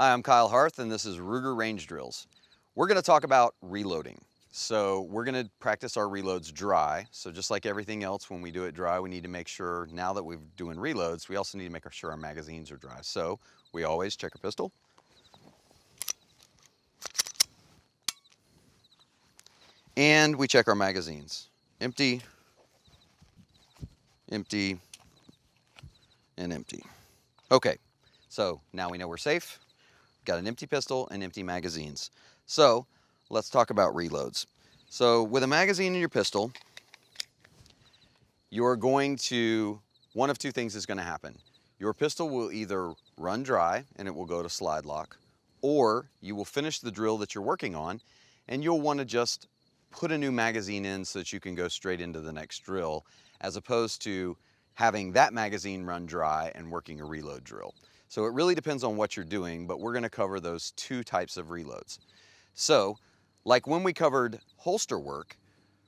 Hi, I'm Kyle Harth, and this is Ruger Range Drills. We're going to talk about reloading. So we're going to practice our reloads dry. So just like everything else, when we do it dry, we need to make sure, now that we're doing reloads, we also need to make sure our magazines are dry. So we always check our pistol. And we check our magazines. Empty, empty, and empty. Okay, so now we know we're safe. Got an empty pistol and empty magazines. So let's talk about reloads. So with a magazine in your pistol, you're going to, one of two things is going to happen. Your pistol will either run dry and it will go to slide lock, or you will finish the drill that you're working on and you'll want to just put a new magazine in so that you can go straight into the next drill, as opposed to having that magazine run dry and working a reload drill. So it really depends on what you're doing, but we're going to cover those two types of reloads. So, like when we covered holster work,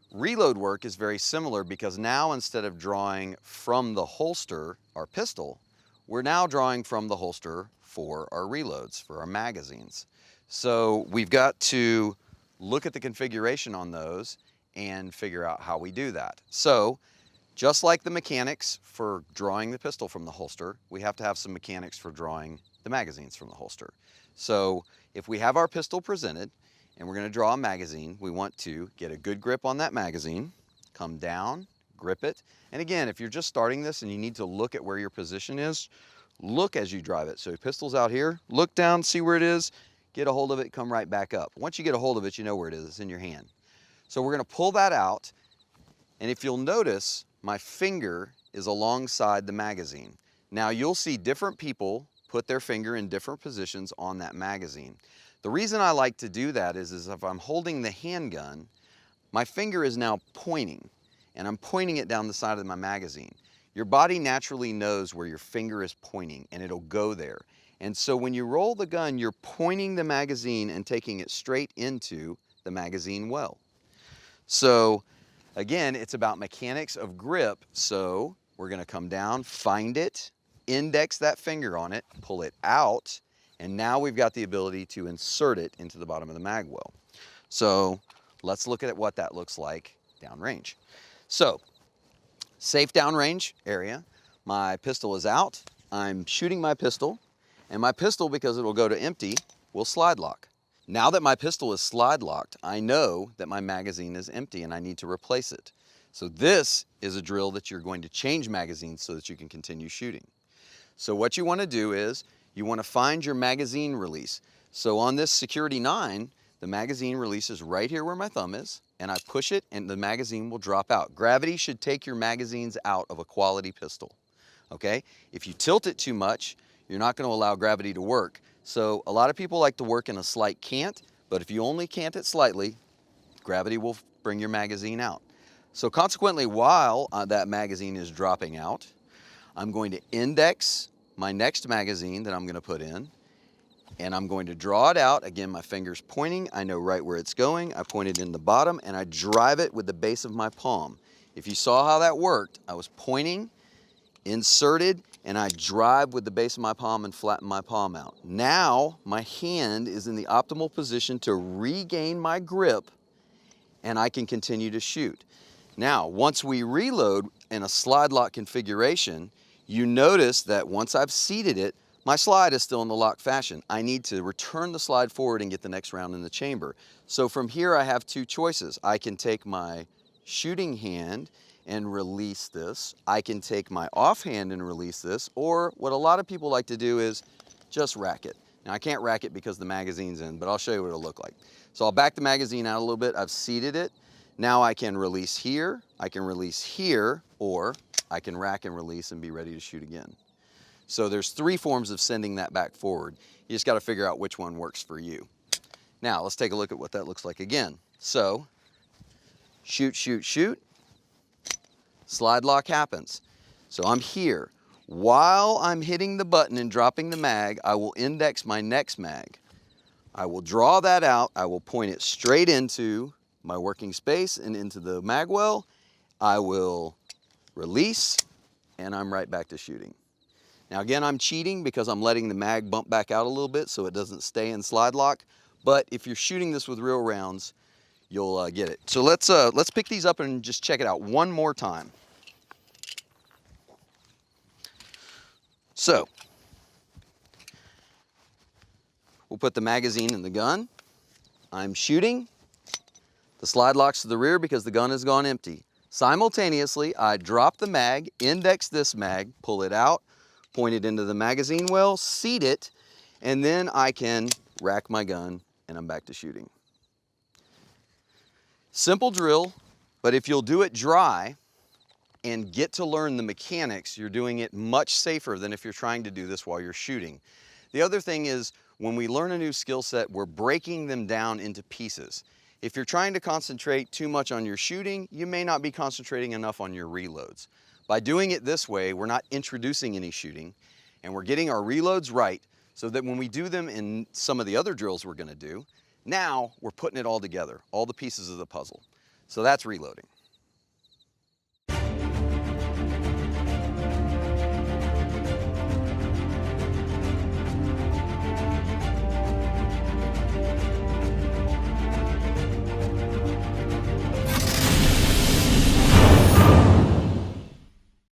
reload work is very similar, because now instead of drawing from the holster, our pistol, we're now drawing from the holster for our reloads, for our magazines. So we've got to look at the configuration on those and figure out how we do that. So just like the mechanics for drawing the pistol from the holster, we have to have some mechanics for drawing the magazines from the holster. So if we have our pistol presented and we're going to draw a magazine, we want to get a good grip on that magazine, come down, grip it. And again, if you're just starting this and you need to look at where your position is, look as you drive it. So your pistol's out here, look down, see where it is, get a hold of it, come right back up. Once you get a hold of it, you know where it is, it's in your hand. So we're going to pull that out, and if you'll notice, my finger is alongside the magazine. Now you'll see different people put their finger in different positions on that magazine. The reason I like to do that is if I'm holding the handgun, my finger is now pointing, and I'm pointing it down the side of my magazine. Your body naturally knows where your finger is pointing, and it'll go there. And so when you roll the gun, you're pointing the magazine and taking it straight into the magazine well. So again, it's about mechanics of grip. So we're going to come down, find it, index that finger on it, pull it out, and now we've got the ability to insert it into the bottom of the mag well. So let's look at what that looks like downrange. So safe downrange area, my pistol is out, I'm shooting my pistol, and my pistol, because it will go to empty, will slide lock. Now that my pistol is slide locked, I know that my magazine is empty and I need to replace it. So this is a drill that you're going to change magazines so that you can continue shooting. So what you want to do is you want to find your magazine release. So on this Security 9, the magazine release is right here where my thumb is, and I push it and the magazine will drop out. Gravity should take your magazines out of a quality pistol. Okay? If you tilt it too much, you're not going to allow gravity to work. So a lot of people like to work in a slight cant, but if you only cant it slightly, gravity will bring your magazine out. So consequently, while that magazine is dropping out, I'm going to index my next magazine that I'm going to put in, and I'm going to draw it out. Again, my finger's pointing. I know right where it's going. I point it in the bottom, and I drive it with the base of my palm. If you saw how that worked, I was pointing, inserted, and I drive with the base of my palm and flatten my palm out. Now my hand is in the optimal position to regain my grip, and I can continue to shoot. Now, once we reload in a slide lock configuration, you notice that once I've seated it, my slide is still in the lock fashion. I need to return the slide forward and get the next round in the chamber. So from here I have two choices. I can take my shooting hand and release this. I can take my offhand and release this, or what a lot of people like to do is just rack it. Now I can't rack it because the magazine's in, but I'll show you what it'll look like. So I'll back the magazine out a little bit. I've seated it. Now I can release here, I can release here, or I can rack and release and be ready to shoot again. So there's three forms of sending that back forward. You just got to figure out which one works for you. Now let's take a look at what that looks like again. So shoot, shoot, shoot. Slide lock happens. So I'm here. While I'm hitting the button and dropping the mag, I will index my next mag. I will draw that out. I will point it straight into my working space and into the mag well. I will release, and I'm right back to shooting. Now again, I'm cheating because I'm letting the mag bump back out a little bit so it doesn't stay in slide lock. But if you're shooting this with real rounds, you'll get it. So let's pick these up and just check it out one more time. So we'll put the magazine in the gun. I'm shooting. The slide locks to the rear because the gun has gone empty. Simultaneously, I drop the mag, index this mag, pull it out, point it into the magazine well, seat it, and then I can rack my gun and I'm back to shooting. Simple drill, but if you'll do it dry and get to learn the mechanics, you're doing it much safer than if you're trying to do this while you're shooting. The other thing is, when we learn a new skill set, we're breaking them down into pieces. If you're trying to concentrate too much on your shooting, you may not be concentrating enough on your reloads. By doing it this way, we're not introducing any shooting, and we're getting our reloads right so that when we do them in some of the other drills we're going to do, now we're putting it all together, all the pieces of the puzzle. So that's reloading.